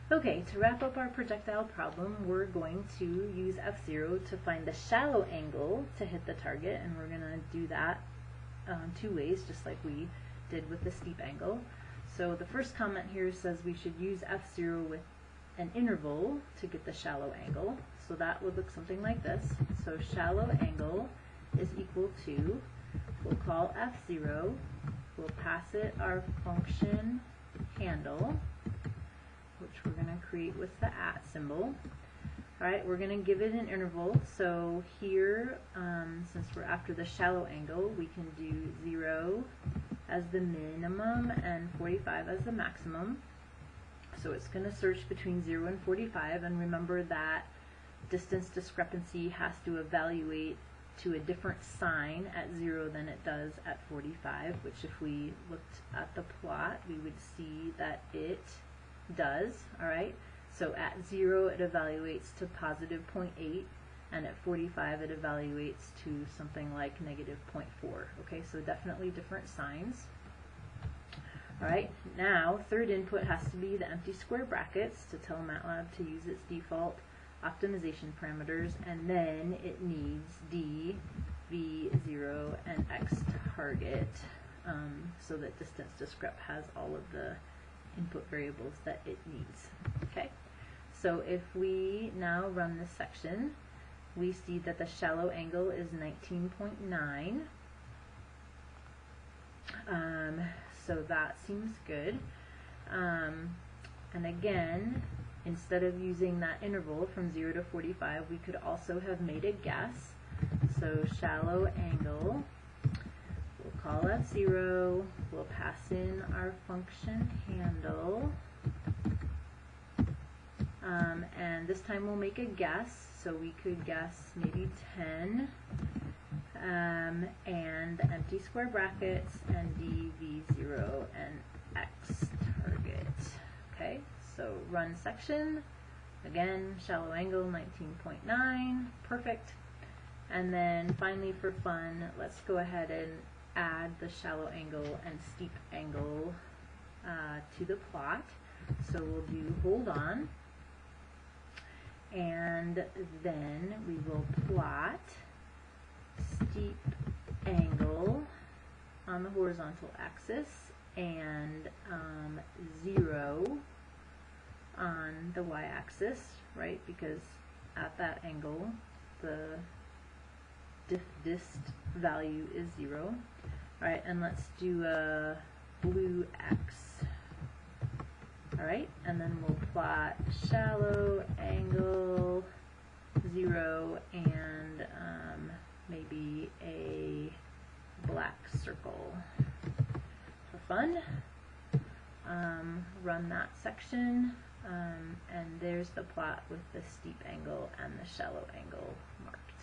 Okay, to wrap up our projectile problem, we're going to use fzero to find the shallow angle to hit the target, and we're going to do that two ways, just like we did with the steep angle. So the first comment here says we should use fzero with an interval to get the shallow angle. So that would look something like this. So shallow angle is equal to, we'll call fzero, we'll pass it our function handle, which we're going to create with the @ symbol. Alright, we're going to give it an interval. So here, since we're after the shallow angle, we can do 0 as the minimum and 45 as the maximum. So it's going to search between 0 and 45, and remember that distance discrepancy has to evaluate to a different sign at 0 than it does at 45, which if we looked at the plot, we would see that it does. Alright, so at 0 it evaluates to positive 0.8, and at 45 it evaluates to something like negative 0.4. Okay, so definitely different signs. Alright, now third input has to be the empty square brackets to tell MATLAB to use its default optimization parameters, and then it needs d, v, 0, and x target, so that distance discrep has all of the input variables that it needs. Okay, so if we now run this section, we see that the shallow angle is 19.9. So that seems good. And again, instead of using that interval from 0 to 45, we could also have made a guess. So shallow angle, we'll call f0, we'll pass in our function handle, and this time we'll make a guess. So we could guess maybe 10, and empty square brackets, and d, v, 0, and x target. Okay, so run section. Again, shallow angle 19.9, perfect. And then finally, for fun, let's go ahead and add the shallow angle and steep angle to the plot. So we'll do hold on, and then we will plot steep angle on the horizontal axis and 0 on the y-axis, right? Because at that angle, the dist value is 0. Alright, and let's do a blue x. Alright, and then we'll plot shallow angle 0 and maybe a black circle for fun. Run that section, and there's the plot with the steep angle and the shallow angle marked.